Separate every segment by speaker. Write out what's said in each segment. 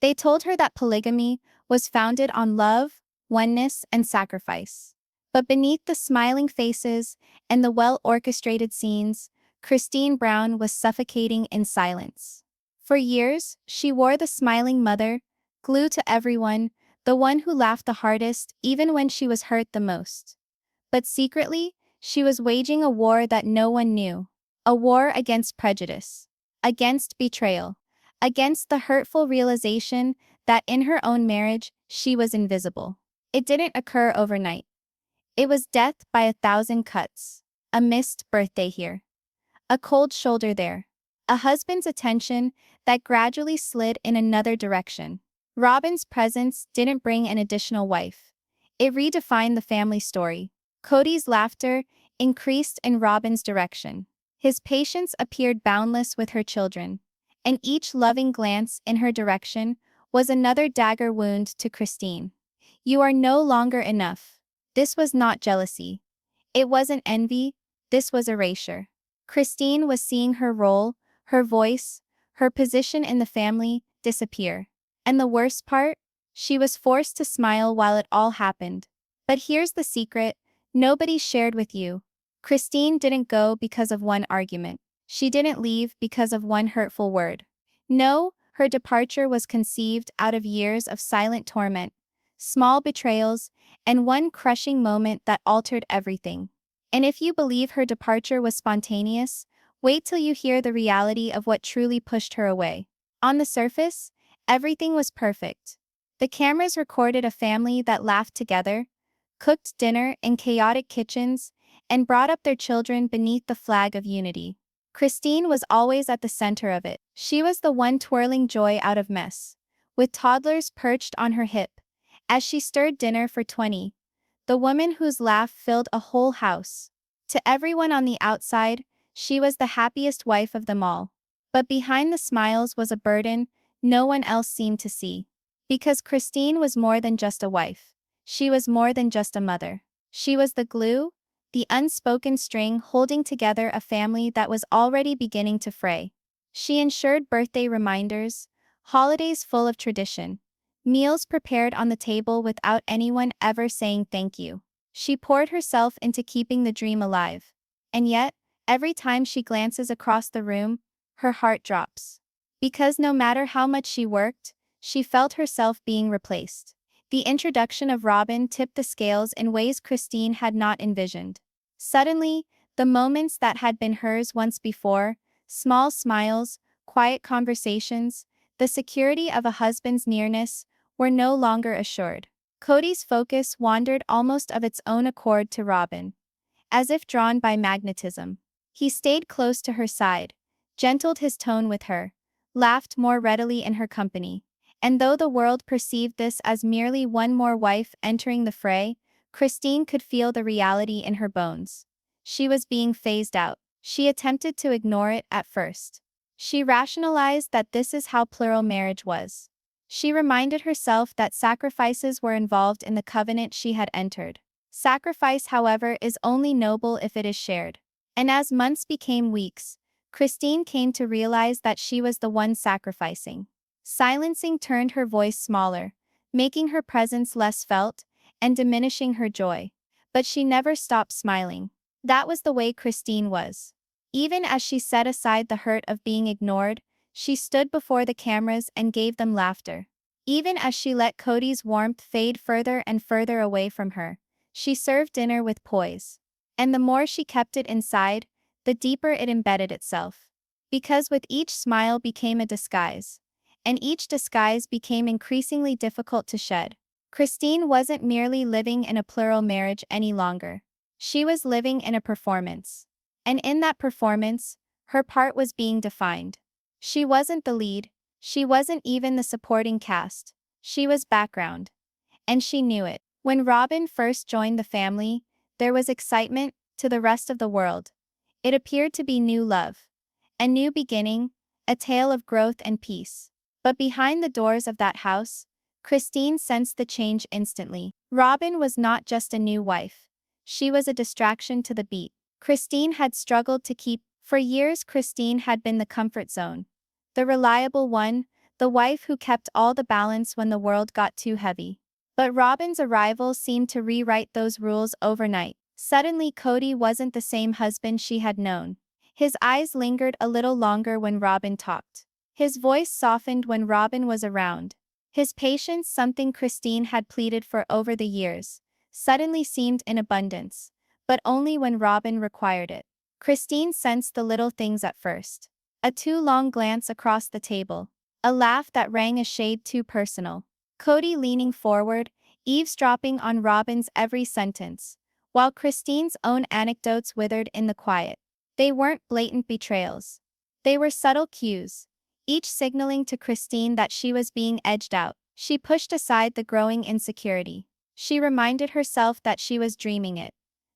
Speaker 1: They told her that polygamy was founded on love, oneness, and sacrifice. But beneath the smiling faces and the well-orchestrated scenes, Christine Brown was suffocating in silence. For years, she wore the smiling mother, glued to everyone, the one who laughed the hardest even when she was hurt the most. But secretly, she was waging a war that no one knew. A war against prejudice, against betrayal, against the hurtful realization that in her own marriage, she was invisible. It didn't occur overnight. It was death by 1,000 cuts. A missed birthday here. A cold shoulder there. A husband's attention that gradually slid in another direction. Robyn's presence didn't bring an additional wife. It redefined the family story. Cody's laughter increased in Robyn's direction. His patience appeared boundless with her children, and each loving glance in her direction was another dagger wound to Christine. You are no longer enough. This was not jealousy. It wasn't envy, this was erasure. Christine was seeing her role, her voice, her position in the family disappear. And the worst part? She was forced to smile while it all happened. But here's the secret, nobody shared with you. Christine didn't go because of one argument. She didn't leave because of one hurtful word. No, her departure was conceived out of years of silent torment, small betrayals, and one crushing moment that altered everything. And if you believe her departure was spontaneous, wait till you hear the reality of what truly pushed her away. On the surface, everything was perfect. The cameras recorded a family that laughed together, cooked dinner in chaotic kitchens, and brought up their children beneath the flag of unity. Christine was always at the center of it. She was the one twirling joy out of mess, with toddlers perched on her hip, as she stirred dinner for 20. The woman whose laugh filled a whole house. To everyone on the outside, she was the happiest wife of them all. But behind the smiles was a burden no one else seemed to see. Because Christine was more than just a wife. She was more than just a mother. She was the glue, the unspoken string holding together a family that was already beginning to fray. She ensured birthday reminders, holidays full of tradition, meals prepared on the table without anyone ever saying thank you. She poured herself into keeping the dream alive. And yet, every time she glances across the room, her heart drops. Because no matter how much she worked, she felt herself being replaced. The introduction of Robyn tipped the scales in ways Christine had not envisioned. Suddenly, the moments that had been hers once before, small smiles, quiet conversations, the security of a husband's nearness, were no longer assured. Cody's focus wandered almost of its own accord to Robyn, as if drawn by magnetism. He stayed close to her side, gentled his tone with her, laughed more readily in her company. And though the world perceived this as merely one more wife entering the fray, Christine could feel the reality in her bones. She was being phased out. She attempted to ignore it at first. She rationalized that this is how plural marriage was. She reminded herself that sacrifices were involved in the covenant she had entered. Sacrifice, however, is only noble if it is shared. And as months became weeks, Christine came to realize that she was the one sacrificing. Silencing turned her voice smaller, making her presence less felt, and diminishing her joy. But she never stopped smiling. That was the way Christine was. Even as she set aside the hurt of being ignored, she stood before the cameras and gave them laughter. Even as she let Cody's warmth fade further and further away from her, she served dinner with poise. And the more she kept it inside, the deeper it embedded itself. Because with each smile became a disguise. And each disguise became increasingly difficult to shed. Christine wasn't merely living in a plural marriage any longer. She was living in a performance. And in that performance, her part was being defined. She wasn't the lead. She wasn't even the supporting cast. She was background. And she knew it. When Robyn first joined the family, there was excitement to the rest of the world. It appeared to be new love. A new beginning, a tale of growth and peace. But behind the doors of that house, Christine sensed the change instantly. Robyn was not just a new wife. She was a distraction to the beat. Christine had struggled to keep. For years Christine had been the comfort zone. The reliable one, the wife who kept all the balance when the world got too heavy. But Robyn's arrival seemed to rewrite those rules overnight. Suddenly Cody wasn't the same husband she had known. His eyes lingered a little longer when Robyn talked. His voice softened when Robyn was around. His patience, something Christine had pleaded for over the years, suddenly seemed in abundance, but only when Robyn required it. Christine sensed the little things at first. A too long glance across the table. A laugh that rang a shade too personal. Cody leaning forward, eavesdropping on Robyn's every sentence, while Christine's own anecdotes withered in the quiet. They weren't blatant betrayals. They were subtle cues, each signaling to Christine that she was being edged out. She pushed aside the growing insecurity. She reminded herself that she was dreaming it,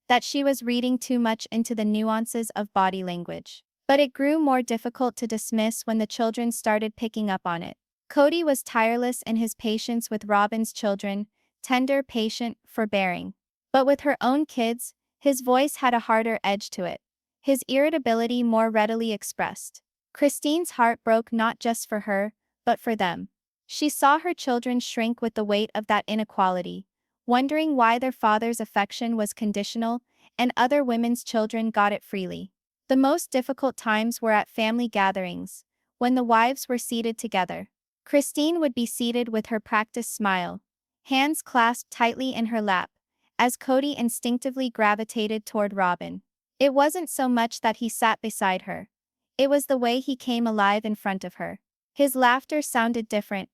Speaker 1: that she was reading too much into the nuances of body language. But it grew more difficult to dismiss when the children started picking up on it. Cody was tireless in his patience with Robyn's children, tender, patient, forbearing. But with her own kids, his voice had a harder edge to it, his irritability more readily expressed. Christine's heart broke not just for her, but for them. She saw her children shrink with the weight of that inequality, wondering why their father's affection was conditional and other women's children got it freely. The most difficult times were at family gatherings, when the wives were seated together. Christine would be seated with her practiced smile, hands clasped tightly in her lap, as Cody instinctively gravitated toward Robyn. It wasn't so much that he sat beside her. It was the way he came alive in front of her. His laughter sounded different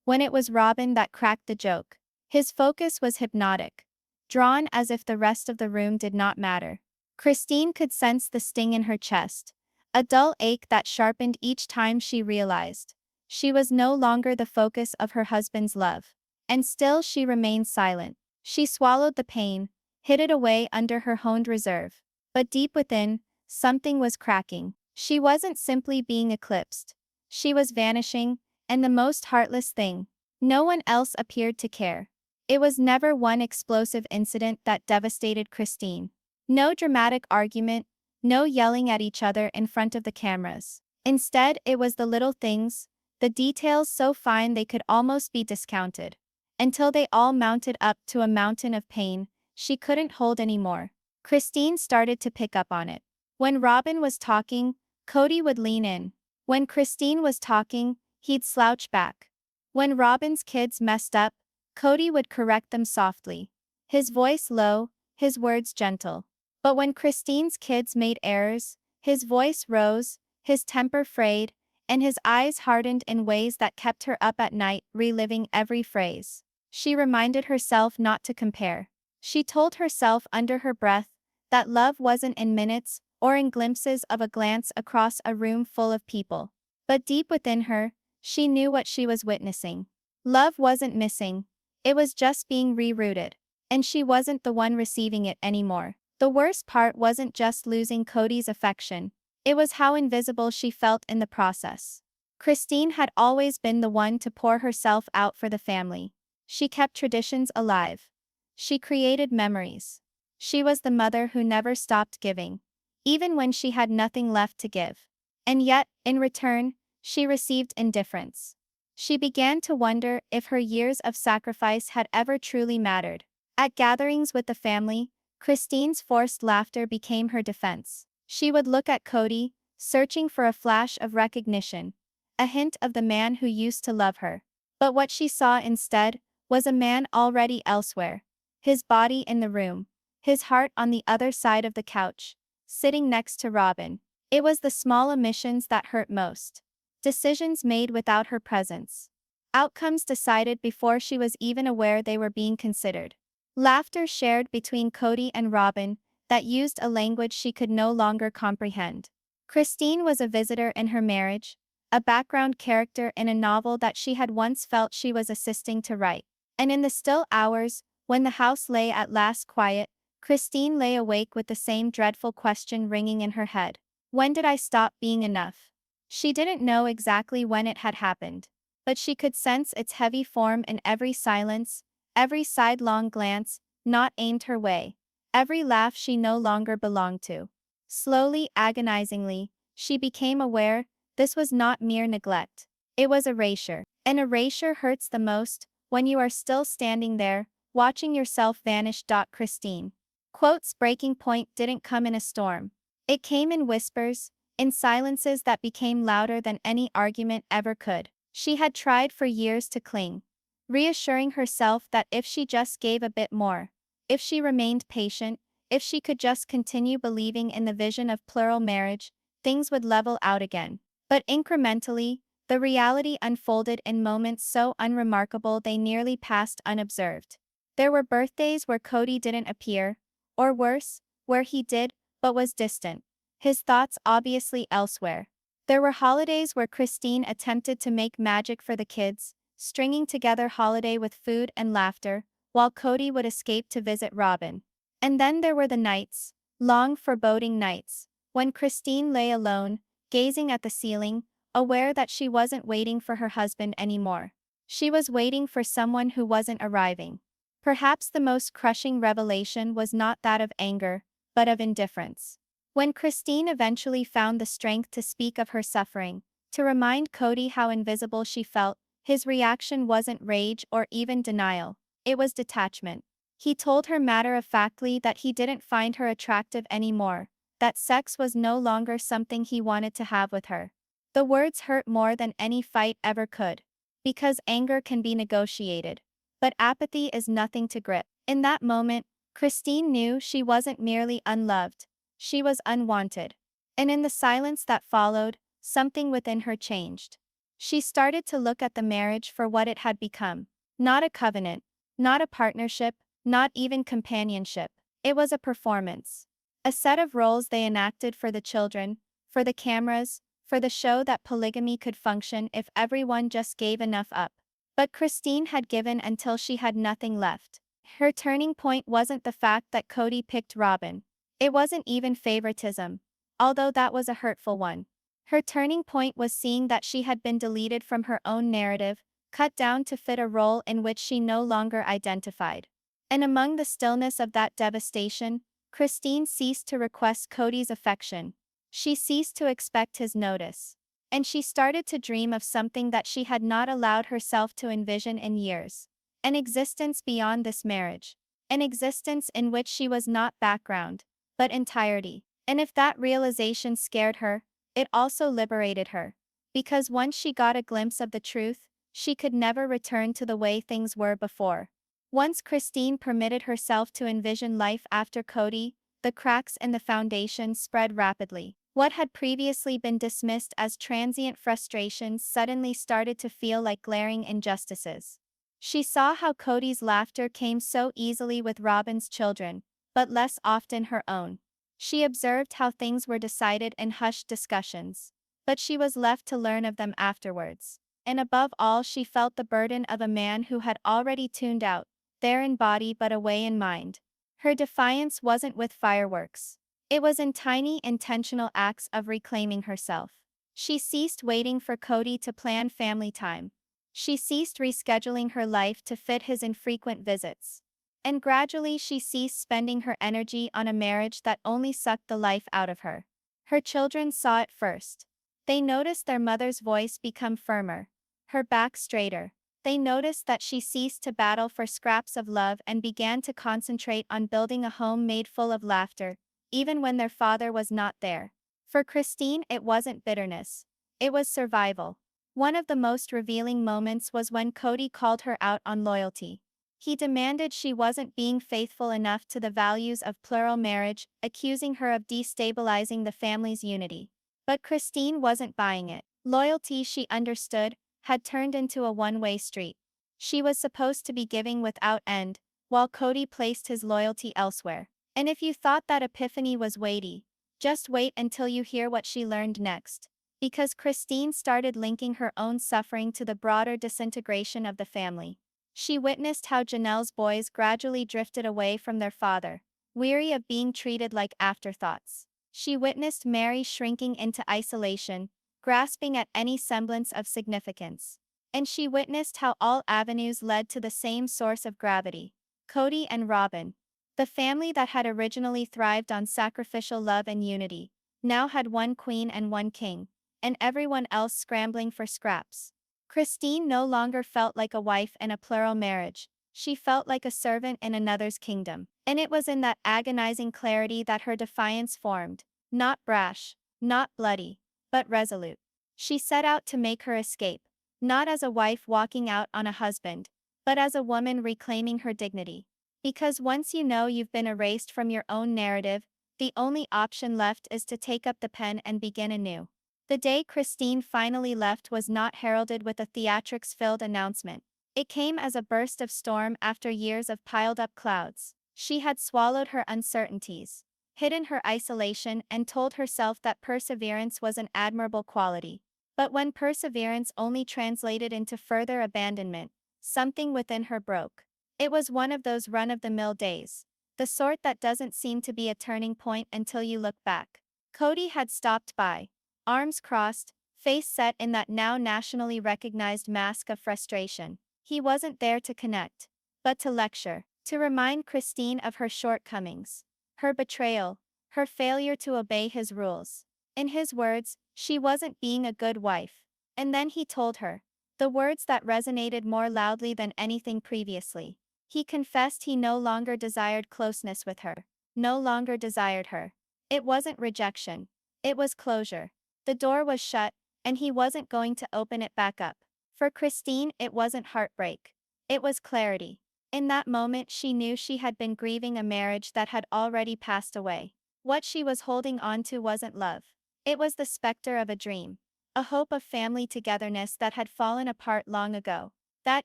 Speaker 1: when it was Robyn that cracked the joke. His focus was hypnotic, drawn as if the rest of the room did not matter. Christine could sense the sting in her chest, a dull ache that sharpened each time she realized she was no longer the focus of her husband's love. And still she remained silent. She swallowed the pain, hid it away under her honed reserve. But deep within, something was cracking. She wasn't simply being eclipsed. She was vanishing, and the most heartless thing, no one else appeared to care. It was never one explosive incident that devastated Christine. No dramatic argument, no yelling at each other in front of the cameras. Instead, it was the little things, the details so fine they could almost be discounted, until they all mounted up to a mountain of pain she couldn't hold anymore. Christine started to pick up on it. When Robyn was talking, Cody would lean in. When Christine was talking, he'd slouch back. When Robyn's kids messed up, Cody would correct them softly, his voice low, his words gentle. But when Christine's kids made errors, his voice rose, his temper frayed, and his eyes hardened in ways that kept her up at night, reliving every phrase. She reminded herself not to compare. She told herself under her breath that love wasn't in minutes or in glimpses of a glance across a room full of people. But deep within her, she knew what she was witnessing. Love wasn't missing. It was just being rerouted. And she wasn't the one receiving it anymore. The worst part wasn't just losing Cody's affection. It was how invisible she felt in the process. Christine had always been the one to pour herself out for the family. She kept traditions alive. She created memories. She was the mother who never stopped giving, even when she had nothing left to give. And yet, in return, she received indifference. She began to wonder if her years of sacrifice had ever truly mattered. At gatherings with the family, Christine's forced laughter became her defense. She would look at Cody, searching for a flash of recognition, a hint of the man who used to love her. But what she saw instead was a man already elsewhere, his body in the room, his heart on the other side of the couch, sitting next to Robyn. It was the small omissions that hurt most. Decisions made without her presence. Outcomes decided before she was even aware they were being considered. Laughter shared between Cody and Robyn that used a language she could no longer comprehend. Christine was a visitor in her marriage, a background character in a novel that she had once felt she was assisting to write. And in the still hours, when the house lay at last quiet, Christine lay awake with the same dreadful question ringing in her head. When did I stop being enough? She didn't know exactly when it had happened, but she could sense its heavy form in every silence, every sidelong glance, not aimed her way, every laugh she no longer belonged to. Slowly, agonizingly, she became aware this was not mere neglect. It was erasure. And erasure hurts the most when you are still standing there, watching yourself vanish. Christine. Quote's breaking point didn't come in a storm. It came in whispers, in silences that became louder than any argument ever could. She had tried for years to cling, reassuring herself that if she just gave a bit more, if she remained patient, if she could just continue believing in the vision of plural marriage, things would level out again. But incrementally, the reality unfolded in moments so unremarkable they nearly passed unobserved. There were birthdays where Cody didn't appear, or worse, where he did, but was distant, his thoughts obviously elsewhere. There were holidays where Christine attempted to make magic for the kids, stringing together holiday with food and laughter, while Cody would escape to visit Robyn. And then there were the nights, long foreboding nights, when Christine lay alone, gazing at the ceiling, aware that she wasn't waiting for her husband anymore. She was waiting for someone who wasn't arriving. Perhaps the most crushing revelation was not that of anger, but of indifference. When Christine eventually found the strength to speak of her suffering, to remind Cody how invisible she felt, his reaction wasn't rage or even denial, it was detachment. He told her matter-of-factly that he didn't find her attractive anymore, that sex was no longer something he wanted to have with her. The words hurt more than any fight ever could. Because anger can be negotiated. But apathy is nothing to grip. In that moment, Christine knew she wasn't merely unloved. She was unwanted. And in the silence that followed, something within her changed. She started to look at the marriage for what it had become. Not a covenant, not a partnership, not even companionship. It was a performance. A set of roles they enacted for the children, for the cameras, for the show that polygamy could function if everyone just gave enough up. But Christine had given until she had nothing left. Her turning point wasn't the fact that Cody picked Robyn. It wasn't even favoritism, although that was a hurtful one. Her turning point was seeing that she had been deleted from her own narrative, cut down to fit a role in which she no longer identified. And among the stillness of that devastation, Christine ceased to request Cody's affection. She ceased to expect his notice. And she started to dream of something that she had not allowed herself to envision in years. An existence beyond this marriage. An existence in which she was not background, but entirety. And if that realization scared her, it also liberated her. Because once she got a glimpse of the truth, she could never return to the way things were before. Once Christine permitted herself to envision life after Cody, the cracks in the foundation spread rapidly. What had previously been dismissed as transient frustrations suddenly started to feel like glaring injustices. She saw how Cody's laughter came so easily with Robyn's children, but less often her own. She observed how things were decided in hushed discussions, but she was left to learn of them afterwards. And above all, she felt the burden of a man who had already tuned out, there in body but away in mind. Her defiance wasn't with fireworks. It was in tiny, intentional acts of reclaiming herself. She ceased waiting for Cody to plan family time. She ceased rescheduling her life to fit his infrequent visits. And gradually she ceased spending her energy on a marriage that only sucked the life out of her. Her children saw it first. They noticed their mother's voice become firmer, her back straighter. They noticed that she ceased to battle for scraps of love and began to concentrate on building a home made full of laughter, even when their father was not there. For Christine, it wasn't bitterness. It was survival. One of the most revealing moments was when Cody called her out on loyalty. He demanded she wasn't being faithful enough to the values of plural marriage, accusing her of destabilizing the family's unity. But Christine wasn't buying it. Loyalty, she understood, had turned into a one-way street. She was supposed to be giving without end, while Cody placed his loyalty elsewhere. And if you thought that epiphany was weighty, just wait until you hear what she learned next. Because Christine started linking her own suffering to the broader disintegration of the family. She witnessed how Janelle's boys gradually drifted away from their father, weary of being treated like afterthoughts. She witnessed Mary shrinking into isolation, grasping at any semblance of significance. And she witnessed how all avenues led to the same source of gravity, Cody and Robyn. The family that had originally thrived on sacrificial love and unity, now had one queen and one king, and everyone else scrambling for scraps. Christine no longer felt like a wife in a plural marriage. She felt like a servant in another's kingdom. And it was in that agonizing clarity that her defiance formed. Not brash, not bloody, but resolute. She set out to make her escape, not as a wife walking out on a husband, but as a woman reclaiming her dignity. Because once you know you've been erased from your own narrative, the only option left is to take up the pen and begin anew. The day Christine finally left was not heralded with a theatrics-filled announcement. It came as a burst of storm after years of piled-up clouds. She had swallowed her uncertainties, hidden her isolation, and told herself that perseverance was an admirable quality. But when perseverance only translated into further abandonment, something within her broke. It was one of those run-of-the-mill days, the sort that doesn't seem to be a turning point until you look back. Cody had stopped by, arms crossed, face set in that now nationally recognized mask of frustration. He wasn't there to connect, but to lecture, to remind Christine of her shortcomings, her betrayal, her failure to obey his rules. In his words, she wasn't being a good wife. And then he told her, the words that resonated more loudly than anything previously. He confessed he no longer desired closeness with her, no longer desired her. It wasn't rejection, it was closure. The door was shut, and he wasn't going to open it back up. For Christine, it wasn't heartbreak. It was clarity. In that moment, she knew she had been grieving a marriage that had already passed away. What she was holding on to wasn't love. It was the specter of a dream, a hope of family togetherness that had fallen apart long ago. That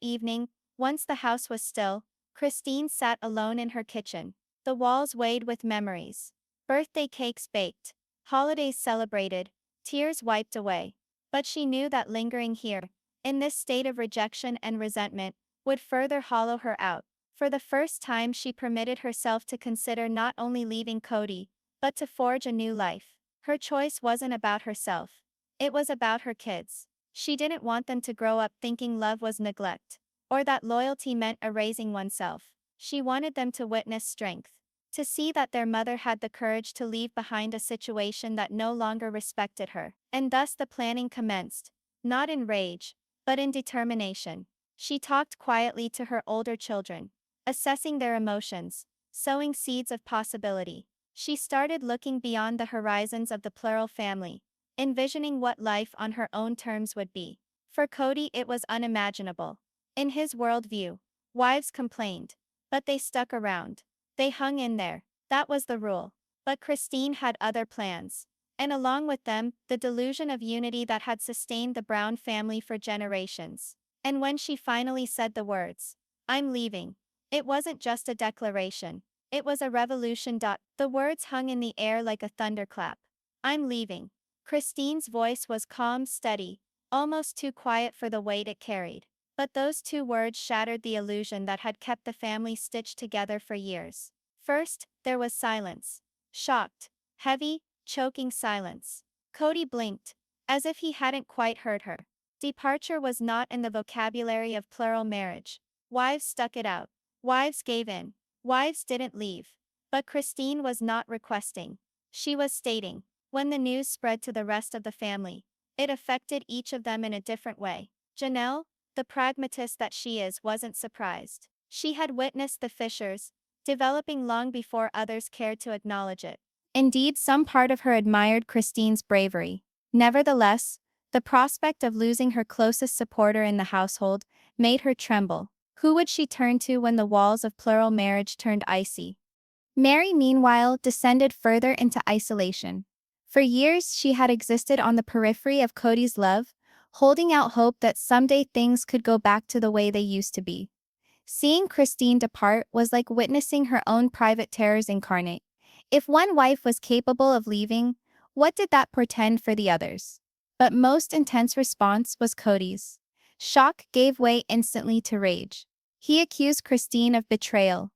Speaker 1: evening, once the house was still, Christine sat alone in her kitchen. The walls weighed with memories. Birthday cakes baked, holidays celebrated, tears wiped away. But she knew that lingering here, in this state of rejection and resentment, would further hollow her out. For the first time, she permitted herself to consider not only leaving Cody, but to forge a new life. Her choice wasn't about herself. It was about her kids. She didn't want them to grow up thinking love was neglect, or that loyalty meant erasing oneself. She wanted them to witness strength, to see that their mother had the courage to leave behind a situation that no longer respected her. And thus the planning commenced, not in rage, but in determination. She talked quietly to her older children, assessing their emotions, sowing seeds of possibility. She started looking beyond the horizons of the plural family, envisioning what life on her own terms would be. For Cody, it was unimaginable. In his worldview, wives complained, but they stuck around. They hung in there. That was the rule. But Christine had other plans. And along with them, the delusion of unity that had sustained the Brown family for generations. And when she finally said the words, "I'm leaving," it wasn't just a declaration. It was a revolution. The words hung in the air like a thunderclap. "I'm leaving." Christine's voice was calm, steady, almost too quiet for the weight it carried. But those two words shattered the illusion that had kept the family stitched together for years. First, there was silence. Shocked, heavy, choking silence. Cody blinked, as if he hadn't quite heard her. Departure was not in the vocabulary of plural marriage. Wives stuck it out. Wives gave in. Wives didn't leave. But Christine was not requesting. She was stating. When the news spread to the rest of the family, it affected each of them in a different way. Janelle, the pragmatist that she is, wasn't surprised. She had witnessed the fissures, developing long before others cared to acknowledge it. Indeed, some part of her admired Christine's bravery. Nevertheless, the prospect of losing her closest supporter in the household made her tremble. Who would she turn to when the walls of plural marriage turned icy? Mary, meanwhile, descended further into isolation. For years, she had existed on the periphery of Cody's love, holding out hope that someday things could go back to the way they used to be. Seeing Christine depart was like witnessing her own private terrors incarnate. If one wife was capable of leaving, what did that portend for the others? But most intense response was Cody's. Shock gave way instantly to rage. He accused Christine of betrayal,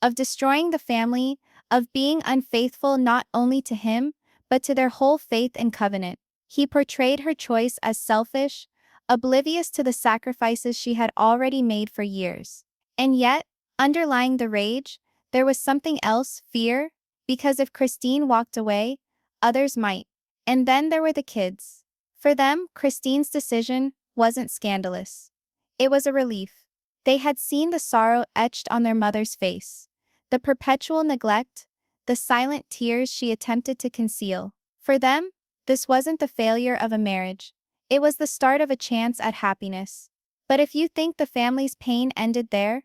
Speaker 1: of destroying the family, of being unfaithful not only to him, but to their whole faith and covenant. He portrayed her choice as selfish, oblivious to the sacrifices she had already made for years. And yet, underlying the rage, there was something else, fear, because if Christine walked away, others might. And then there were the kids. For them, Christine's decision wasn't scandalous. It was a relief. They had seen the sorrow etched on their mother's face, the perpetual neglect, the silent tears she attempted to conceal. For them, this wasn't the failure of a marriage. It was the start of a chance at happiness. But if you think the family's pain ended there,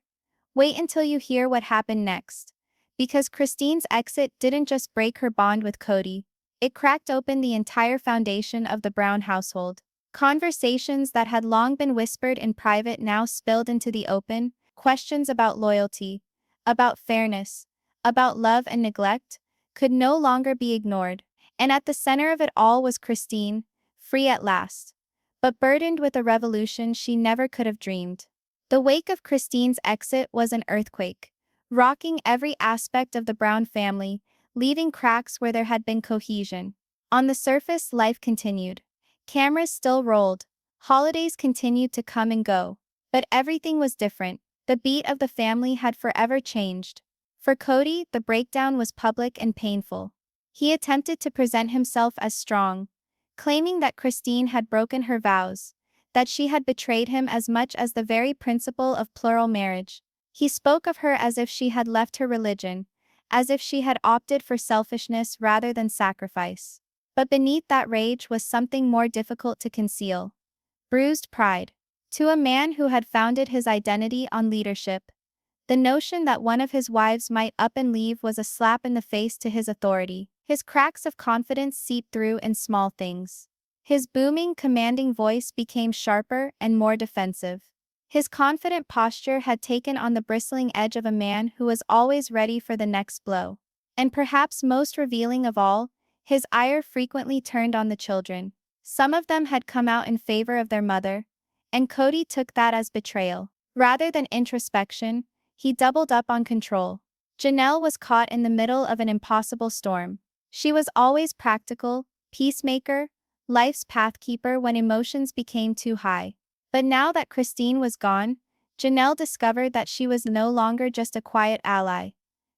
Speaker 1: wait until you hear what happened next. Because Christine's exit didn't just break her bond with Cody, it cracked open the entire foundation of the Brown household. Conversations that had long been whispered in private now spilled into the open, questions about loyalty, about fairness, about love and neglect, could no longer be ignored. And at the center of it all was Christine, free at last, but burdened with a revolution she never could have dreamed. The wake of Christine's exit was an earthquake, rocking every aspect of the Brown family, leaving cracks where there had been cohesion. On the surface, life continued. Cameras still rolled. Holidays continued to come and go. But everything was different. The beat of the family had forever changed. For Cody, the breakdown was public and painful. He attempted to present himself as strong, claiming that Christine had broken her vows, that she had betrayed him as much as the very principle of plural marriage. He spoke of her as if she had left her religion, as if she had opted for selfishness rather than sacrifice. But beneath that rage was something more difficult to conceal: bruised pride. To a man who had founded his identity on leadership, the notion that one of his wives might up and leave was a slap in the face to his authority. His cracks of confidence seeped through in small things. His booming, commanding voice became sharper and more defensive. His confident posture had taken on the bristling edge of a man who was always ready for the next blow. And perhaps most revealing of all, his ire frequently turned on the children. Some of them had come out in favor of their mother, and Cody took that as betrayal. Rather than introspection, he doubled up on control. Janelle was caught in the middle of an impossible storm. She was always practical, peacemaker, life's pathkeeper when emotions became too high. But now that Christine was gone, Janelle discovered that she was no longer just a quiet ally.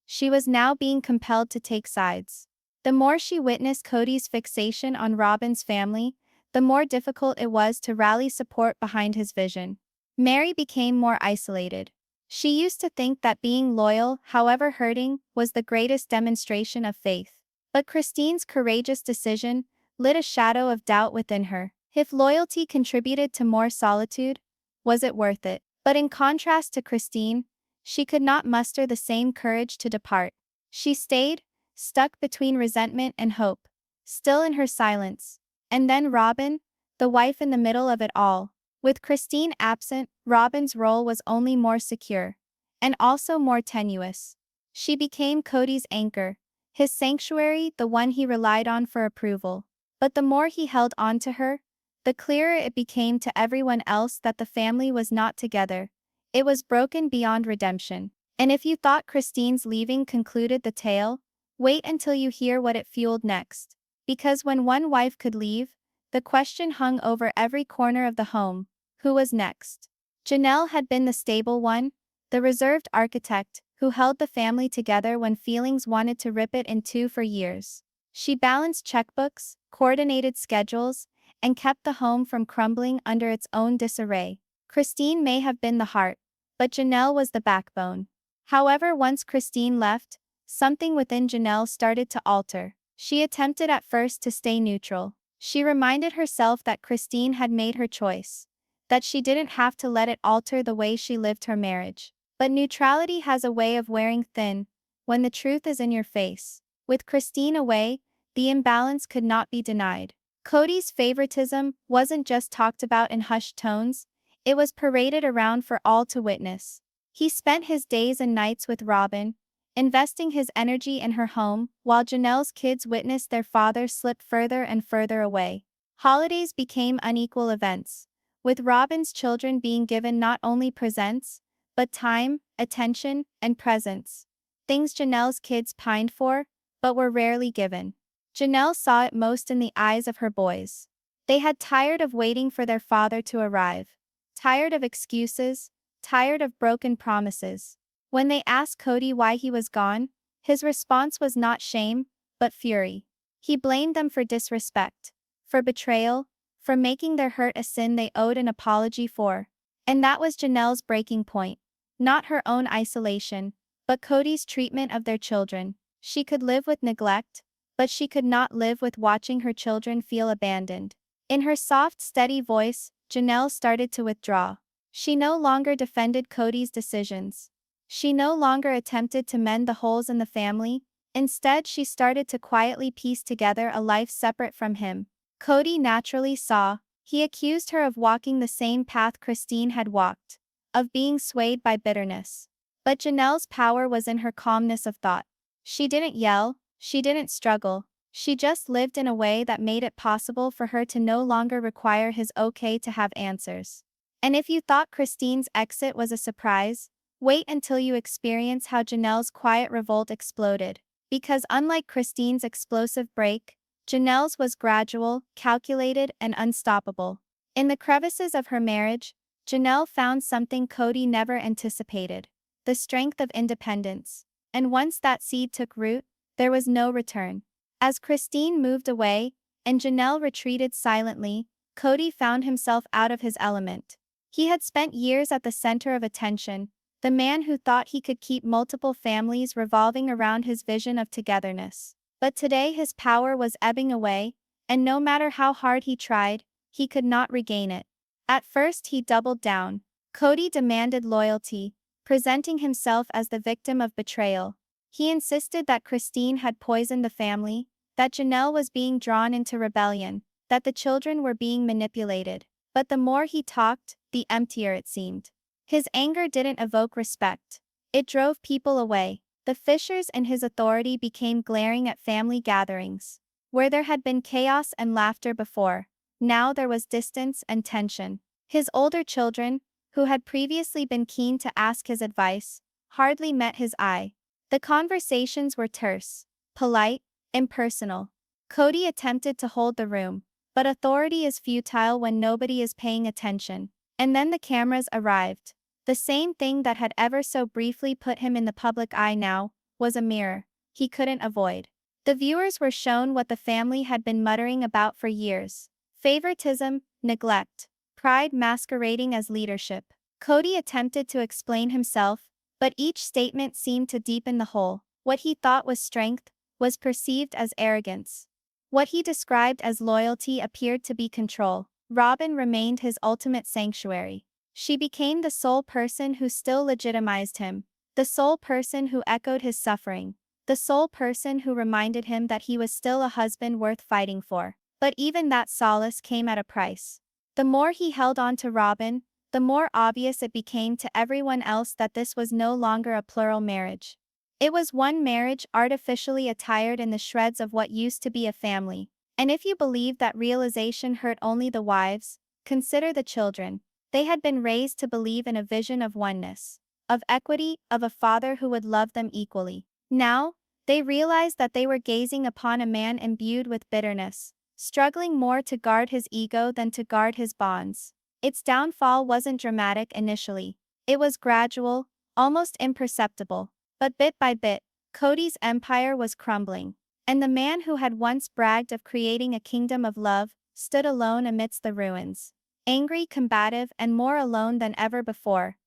Speaker 1: She was now being compelled to take sides. The more she witnessed Cody's fixation on Robyn's family, the more difficult it was to rally support behind his vision. Mary became more isolated. She used to think that being loyal, however hurting, was the greatest demonstration of faith. But Christine's courageous decision lit a shadow of doubt within her. If loyalty contributed to more solitude, was it worth it? But in contrast to Christine, she could not muster the same courage to depart. She stayed, stuck between resentment and hope, still in her silence. And then Robyn, the wife in the middle of it all. With Christine absent, Robyn's role was only more secure, and also more tenuous. She became Cody's anchor, his sanctuary, the one he relied on for approval. But the more he held on to her, the clearer it became to everyone else that the family was not together. It was broken beyond redemption. And if you thought Christine's leaving concluded the tale, wait until you hear what it fueled next. Because when one wife could leave, the question hung over every corner of the home: who was next? Janelle had been the stable one, the reserved architect, who held the family together when feelings wanted to rip it in two for years. She balanced checkbooks, coordinated schedules, and kept the home from crumbling under its own disarray. Christine may have been the heart, but Janelle was the backbone. However, once Christine left, something within Janelle started to alter. She attempted at first to stay neutral. She reminded herself that Christine had made her choice, that she didn't have to let it alter the way she lived her marriage. But neutrality has a way of wearing thin when the truth is in your face. With Christine away, the imbalance could not be denied. Cody's favoritism wasn't just talked about in hushed tones, it was paraded around for all to witness. He spent his days and nights with Robyn, investing his energy in her home, while Janelle's kids witnessed their father slip further and further away. Holidays became unequal events, with Robyn's children being given not only presents, but time, attention, and presence. Things Janelle's kids pined for, but were rarely given. Janelle saw it most in the eyes of her boys. They had tired of waiting for their father to arrive, tired of excuses, tired of broken promises. When they asked Cody why he was gone, his response was not shame, but fury. He blamed them for disrespect, for betrayal, for making their hurt a sin they owed an apology for. And that was Janelle's breaking point. Not her own isolation, but Cody's treatment of their children. She could live with neglect, but she could not live with watching her children feel abandoned. In her soft, steady voice, Janelle started to withdraw. She no longer defended Cody's decisions. She no longer attempted to mend the holes in the family. Instead, she started to quietly piece together a life separate from him. Cody naturally saw. He accused her of walking the same path Christine had walked, of being swayed by bitterness. But Janelle's power was in her calmness of thought. She didn't yell, she didn't struggle, she just lived in a way that made it possible for her to no longer require his okay to have answers. And if you thought Christine's exit was a surprise, wait until you experience how Janelle's quiet revolt exploded. Because unlike Christine's explosive break, Janelle's was gradual, calculated, and unstoppable. In the crevices of her marriage, Janelle found something Cody never anticipated: the strength of independence. And once that seed took root, there was no return. As Christine moved away, and Janelle retreated silently, Cody found himself out of his element. He had spent years at the center of attention, the man who thought he could keep multiple families revolving around his vision of togetherness. But today his power was ebbing away, and no matter how hard he tried, he could not regain it. At first he doubled down. Cody demanded loyalty, presenting himself as the victim of betrayal. He insisted that Christine had poisoned the family, that Janelle was being drawn into rebellion, that the children were being manipulated. But the more he talked, the emptier it seemed. His anger didn't evoke respect. It drove people away. The fissures in his authority became glaring at family gatherings. Where there had been chaos and laughter before, now there was distance and tension. His older children, who had previously been keen to ask his advice, hardly met his eye. The conversations were terse, polite, impersonal. Cody attempted to hold the room, but authority is futile when nobody is paying attention. And then the cameras arrived. The same thing that had ever so briefly put him in the public eye now was a mirror he couldn't avoid. The viewers were shown what the family had been muttering about for years: favoritism, neglect, pride masquerading as leadership. Cody attempted to explain himself, but each statement seemed to deepen the hole. What he thought was strength was perceived as arrogance. What he described as loyalty appeared to be control. Robyn remained his ultimate sanctuary. She became the sole person who still legitimized him, the sole person who echoed his suffering, the sole person who reminded him that he was still a husband worth fighting for. But even that solace came at a price. The more he held on to Robyn, the more obvious it became to everyone else that this was no longer a plural marriage. It was one marriage artificially attired in the shreds of what used to be a family. And if you believe that realization hurt only the wives, consider the children. They had been raised to believe in a vision of oneness, of equity, of a father who would love them equally. Now, they realized that they were gazing upon a man imbued with bitterness, struggling more to guard his ego than to guard his bonds. Its downfall wasn't dramatic initially. It was gradual, almost imperceptible. But bit by bit, Cody's empire was crumbling. And the man who had once bragged of creating a kingdom of love stood alone amidst the ruins. Angry, combative, and more alone than ever before.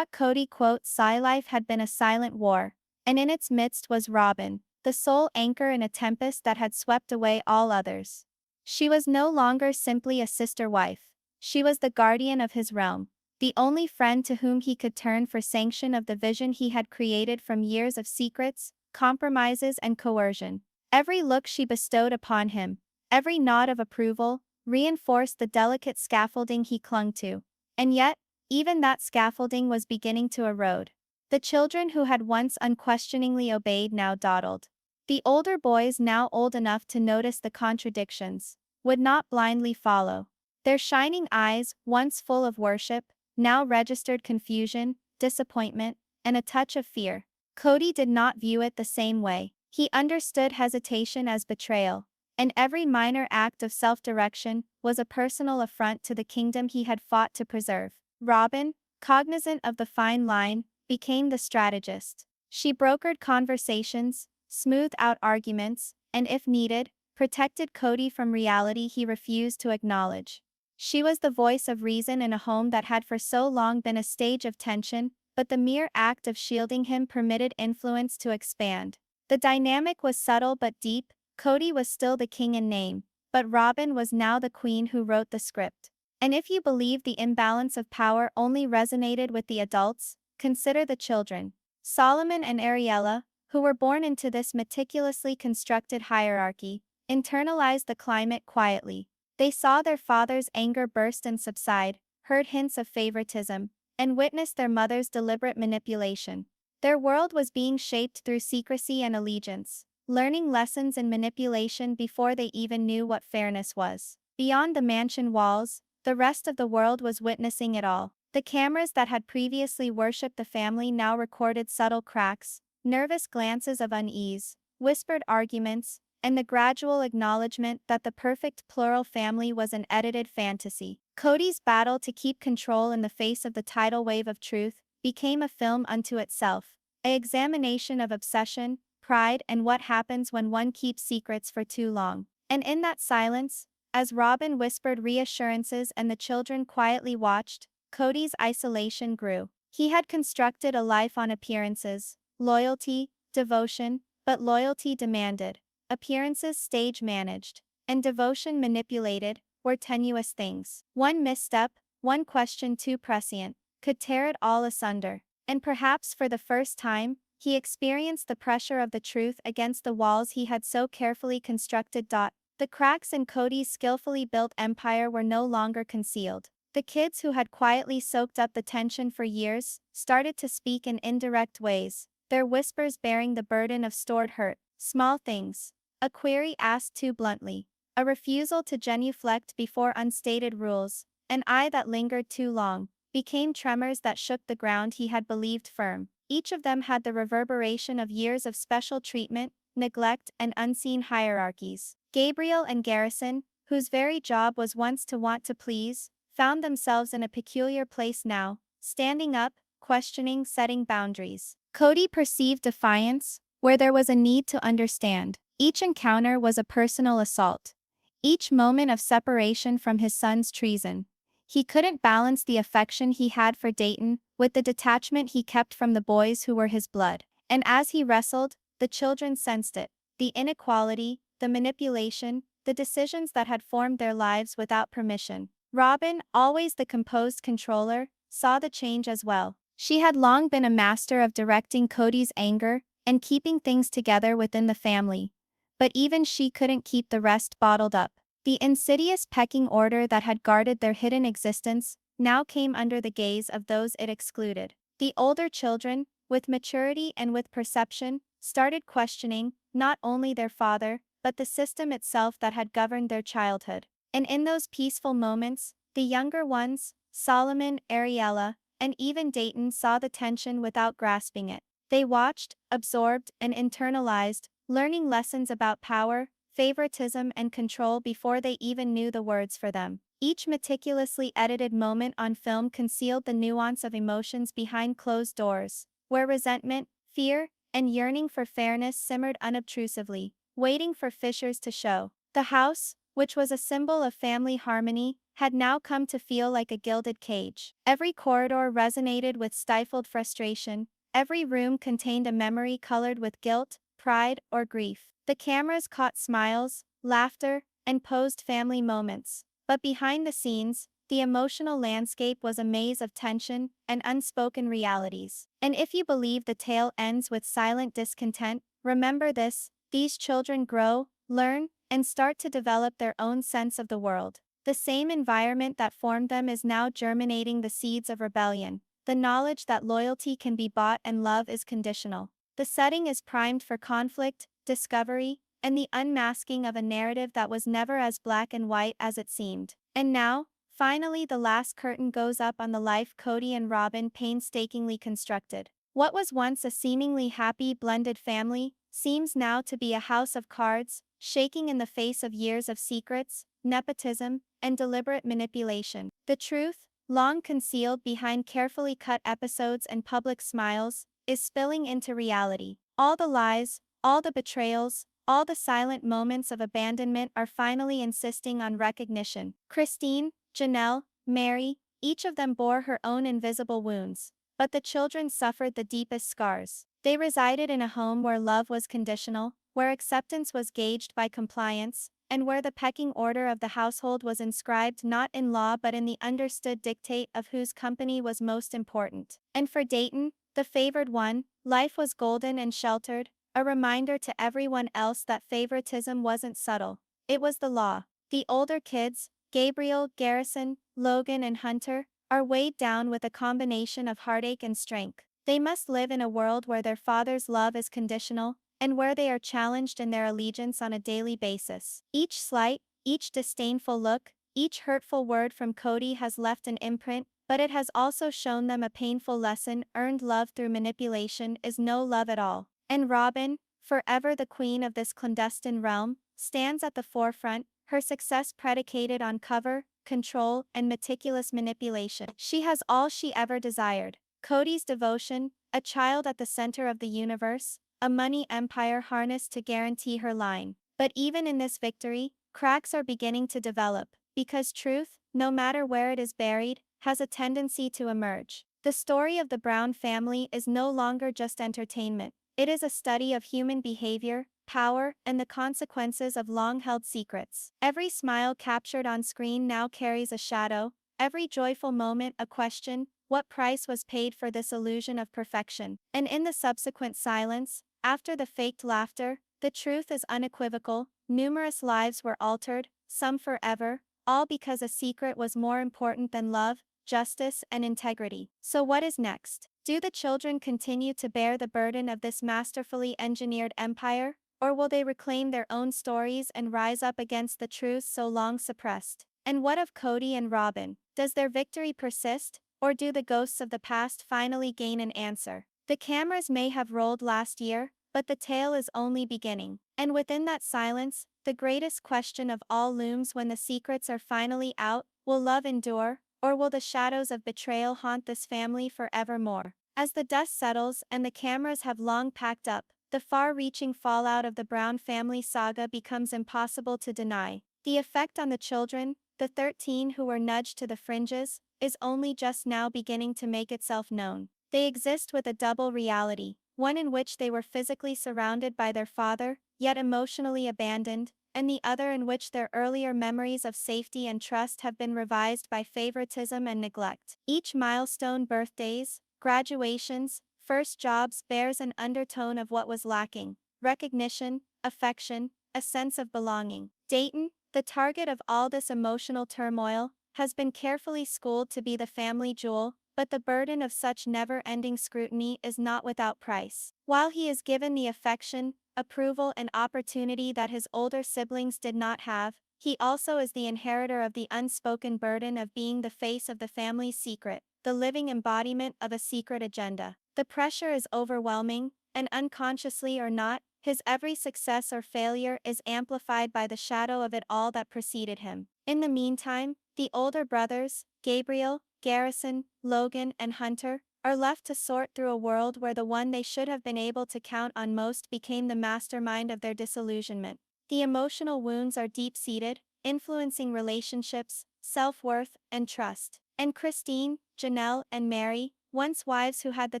Speaker 1: Cody quotes, "Life had been a silent war, and in its midst was Robyn, the sole anchor in a tempest that had swept away all others." She was no longer simply a sister wife. She was the guardian of his realm, the only friend to whom he could turn for sanction of the vision he had created from years of secrets, compromises, and coercion. Every look she bestowed upon him, every nod of approval, reinforced the delicate scaffolding he clung to. And yet, even that scaffolding was beginning to erode. The children who had once unquestioningly obeyed now dawdled. The older boys, now old enough to notice the contradictions, would not blindly follow. Their shining eyes, once full of worship, now registered confusion, disappointment, and a touch of fear. Cody did not view it the same way. He understood hesitation as betrayal, and every minor act of self-direction was a personal affront to the kingdom he had fought to preserve. Robyn, cognizant of the fine line, became the strategist. She brokered conversations, smoothed out arguments, and if needed, protected Cody from reality he refused to acknowledge. She was the voice of reason in a home that had for so long been a stage of tension, but the mere act of shielding him permitted influence to expand. The dynamic was subtle but deep. Cody was still the king in name, but Robyn was now the queen who wrote the script. And if you believe the imbalance of power only resonated with the adults, consider the children. Solomon and Ariella, who were born into this meticulously constructed hierarchy, internalized the climate quietly. They saw their father's anger burst and subside, heard hints of favoritism, and witnessed their mother's deliberate manipulation. Their world was being shaped through secrecy and allegiance, learning lessons in manipulation before they even knew what fairness was. Beyond the mansion walls, the rest of the world was witnessing it all. The cameras that had previously worshipped the family now recorded subtle cracks, nervous glances of unease, whispered arguments, and the gradual acknowledgement that the perfect plural family was an edited fantasy. Cody's battle to keep control in the face of the tidal wave of truth became a film unto itself, an examination of obsession, pride, and what happens when one keeps secrets for too long. And in that silence, as Robyn whispered reassurances and the children quietly watched, Cody's isolation grew. He had constructed a life on appearances, loyalty, devotion, but loyalty demanded, appearances stage managed, and devotion manipulated, were tenuous things. One misstep, one question too prescient, could tear it all asunder. And perhaps for the first time, he experienced the pressure of the truth against the walls he had so carefully constructed. The cracks in Cody's skillfully built empire were no longer concealed. The kids who had quietly soaked up the tension for years started to speak in indirect ways, their whispers bearing the burden of stored hurt. Small things. A query asked too bluntly. A refusal to genuflect before unstated rules. An eye that lingered too long. Became tremors that shook the ground he had believed firm. Each of them had the reverberation of years of special treatment, neglect, and unseen hierarchies. Gabriel and Garrison, whose very job was once to want to please, found themselves in a peculiar place now, standing up, questioning, setting boundaries. Cody perceived defiance, where there was a need to understand. Each encounter was a personal assault. Each moment of separation from his son's treason. He couldn't balance the affection he had for Dayton with the detachment he kept from the boys who were his blood. And as he wrestled, the children sensed it. The inequality, the manipulation, the decisions that had formed their lives without permission. Robyn, always the composed controller, saw the change as well. She had long been a master of directing Cody's anger and keeping things together within the family. But even she couldn't keep the rest bottled up. The insidious pecking order that had guarded their hidden existence now came under the gaze of those it excluded. The older children, with maturity and with perception, started questioning not only their father, but the system itself that had governed their childhood. And in those peaceful moments, the younger ones, Solomon, Ariella, and even Dayton, saw the tension without grasping it. They watched, absorbed, and internalized, learning lessons about power, favoritism, and control before they even knew the words for them. Each meticulously edited moment on film concealed the nuance of emotions behind closed doors, where resentment, fear, and yearning for fairness simmered unobtrusively, waiting for fissures to show. The house, which was a symbol of family harmony, had now come to feel like a gilded cage. Every corridor resonated with stifled frustration. Every room contained a memory colored with guilt, pride, or grief. The cameras caught smiles, laughter, and posed family moments. But behind the scenes, the emotional landscape was a maze of tension and unspoken realities. And if you believe the tale ends with silent discontent, remember this: these children grow, learn, and start to develop their own sense of the world. The same environment that formed them is now germinating the seeds of rebellion. The knowledge that loyalty can be bought and love is conditional. The setting is primed for conflict, discovery, and the unmasking of a narrative that was never as black and white as it seemed. And now, finally, the last curtain goes up on the life Cody and Robyn painstakingly constructed. What was once a seemingly happy blended family seems now to be a house of cards, shaking in the face of years of secrets, nepotism, and deliberate manipulation. The truth, long concealed behind carefully cut episodes and public smiles, is spilling into reality. All the lies, all the betrayals, all the silent moments of abandonment are finally insisting on recognition. Christine, Janelle, Mary, each of them bore her own invisible wounds. But the children suffered the deepest scars. They resided in a home where love was conditional, where acceptance was gauged by compliance, and where the pecking order of the household was inscribed not in law but in the understood dictate of whose company was most important. And for Dayton, the favored one, life was golden and sheltered, a reminder to everyone else that favoritism wasn't subtle. It was the law. The older kids, Gabriel, Garrison, Logan, and Hunter, are weighed down with a combination of heartache and strength. They must live in a world where their father's love is conditional, and where they are challenged in their allegiance on a daily basis. Each slight, each disdainful look, each hurtful word from Cody has left an imprint, but it has also shown them a painful lesson: earned love through manipulation is no love at all. And Robyn, forever the queen of this clandestine realm, stands at the forefront, her success predicated on cover, control, and meticulous manipulation. She has all she ever desired: Cody's devotion, a child at the center of the universe, a money empire harnessed to guarantee her line. But even in this victory, cracks are beginning to develop, because truth, no matter where it is buried, has a tendency to emerge. The story of the Brown family is no longer just entertainment. It is a study of human behavior, power, and the consequences of long-held secrets. Every smile captured on screen now carries a shadow, every joyful moment a question: what price was paid for this illusion of perfection? And in the subsequent silence, after the faked laughter, the truth is unequivocal: numerous lives were altered, some forever, all because a secret was more important than love, justice, and integrity. So what is next? Do the children continue to bear the burden of this masterfully engineered empire? Or will they reclaim their own stories and rise up against the truths so long suppressed? And what of Cody and Robyn? Does their victory persist, or do the ghosts of the past finally gain an answer? The cameras may have rolled last year, but the tale is only beginning. And within that silence, the greatest question of all looms: when the secrets are finally out, will love endure, or will the shadows of betrayal haunt this family forevermore? As the dust settles and the cameras have long packed up, the far-reaching fallout of the Brown family saga becomes impossible to deny. The effect on the children, the 13 who were nudged to the fringes, is only just now beginning to make itself known. They exist with a double reality, one in which they were physically surrounded by their father, yet emotionally abandoned, and the other in which their earlier memories of safety and trust have been revised by favoritism and neglect. Each milestone: birthdays, graduations, first jobs, bears an undertone of what was lacking: recognition, affection, a sense of belonging. Dayton, the target of all this emotional turmoil, has been carefully schooled to be the family jewel, but the burden of such never-ending scrutiny is not without price. While he is given the affection, approval, and opportunity that his older siblings did not have, he also is the inheritor of the unspoken burden of being the face of the family's secret, the living embodiment of a secret agenda. The pressure is overwhelming, and unconsciously or not, his every success or failure is amplified by the shadow of it all that preceded him. In the meantime, the older brothers, Gabriel, Garrison, Logan, and Hunter, are left to sort through a world where the one they should have been able to count on most became the mastermind of their disillusionment. The emotional wounds are deep-seated, influencing relationships, self-worth, and trust. And Christine, Janelle, and Mary, once wives who had the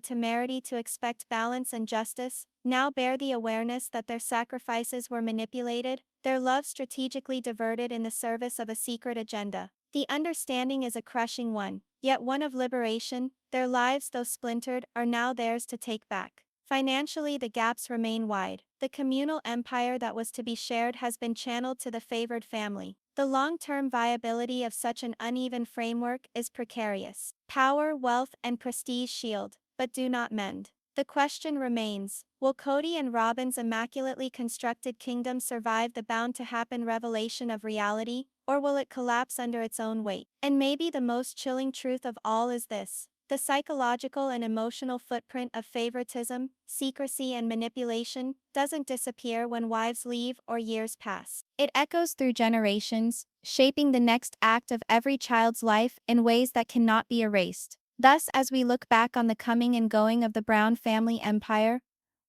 Speaker 1: temerity to expect balance and justice, now bear the awareness that their sacrifices were manipulated, their love strategically diverted in the service of a secret agenda. The understanding is a crushing one, yet one of liberation. Their lives, though splintered, are now theirs to take back. Financially, the gaps remain wide. The communal empire that was to be shared has been channeled to the favored family. The long-term viability of such an uneven framework is precarious. Power, wealth, and prestige shield, but do not mend. The question remains: will Cody and Robyn's immaculately constructed kingdom survive the bound-to-happen revelation of reality, or will it collapse under its own weight? And maybe the most chilling truth of all is this: the psychological and emotional footprint of favoritism, secrecy, and manipulation doesn't disappear when wives leave or years pass. It echoes through generations, shaping the next act of every child's life in ways that cannot be erased. Thus, as we look back on the coming and going of the Brown family empire,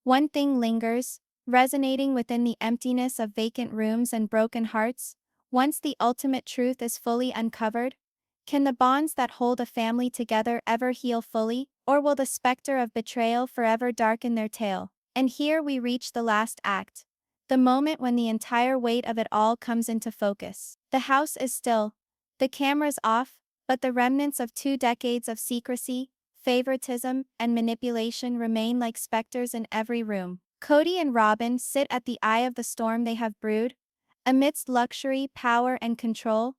Speaker 1: one thing lingers, resonating within the emptiness of vacant rooms and broken hearts. Once the ultimate truth is fully uncovered, Can the bonds that hold a family together ever heal fully, or will the specter of betrayal forever darken their tale? And here we reach the last act. The moment when the entire weight of it all comes into focus. The house is still. The camera's off, but the remnants of 2 decades of secrecy, favoritism, and manipulation remain like specters in every room. Cody and Robyn sit at the eye of the storm they have brewed, amidst luxury, power, and control.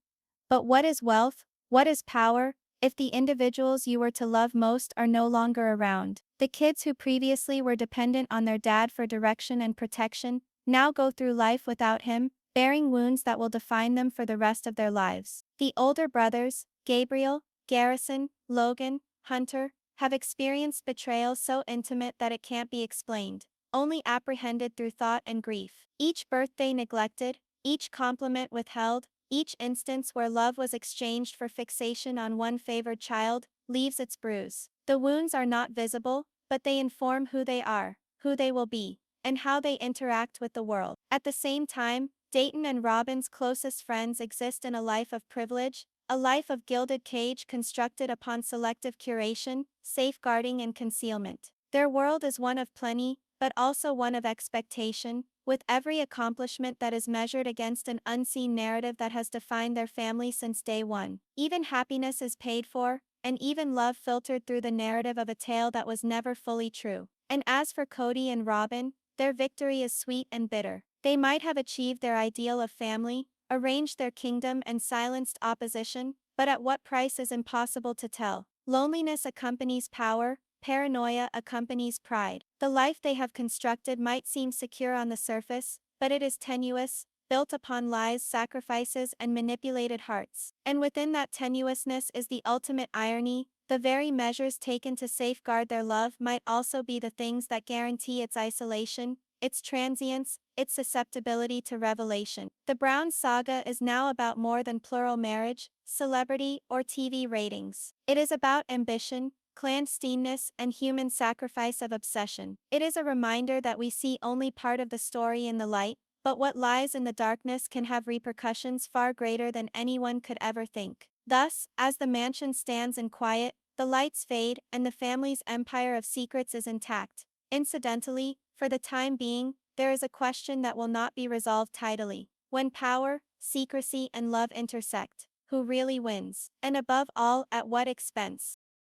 Speaker 1: But what is wealth? What is power, if the individuals you were to love most are no longer around? The kids who previously were dependent on their dad for direction and protection now go through life without him, bearing wounds that will define them for the rest of their lives. The older brothers, Gabriel, Garrison, Logan, Hunter, have experienced betrayal so intimate that it can't be explained, only apprehended through thought and grief. Each birthday neglected, each compliment withheld, each instance where love was exchanged for fixation on one favored child leaves its bruise. The wounds are not visible, but they inform who they are, who they will be, and how they interact with the world. At the same time, Dayton and Robyn's closest friends exist in a life of privilege, a life of gilded cage constructed upon selective curation, safeguarding, and concealment. Their world is one of plenty, but also one of expectation, with every accomplishment that is measured against an unseen narrative that has defined their family since day one. Even happiness is paid for, and even love filtered through the narrative of a tale that was never fully true. And as for Cody and Robyn, their victory is sweet and bitter. They might have achieved their ideal of family, arranged their kingdom, and silenced opposition, but at what price is impossible to tell. Loneliness accompanies power, paranoia accompanies pride. The life they have constructed might seem secure on the surface, but it is tenuous, built upon lies, sacrifices, and manipulated hearts. And within that tenuousness is the ultimate irony. The very measures taken to safeguard their love might also be the things that guarantee its isolation, its transience, its susceptibility to revelation. The Brown saga is now about more than plural marriage, celebrity, or TV ratings. It is about ambition, clandestineness, and human sacrifice of obsession. It is a reminder that we see only part of the story in the light, but what lies in the darkness can have repercussions far greater than anyone could ever think. Thus, as the mansion stands in quiet, the lights fade, and the family's empire of secrets is intact. Incidentally, for the time being, there is a question that will not be resolved tidily. When power, secrecy, and love intersect, who really wins? And above all, at what expense?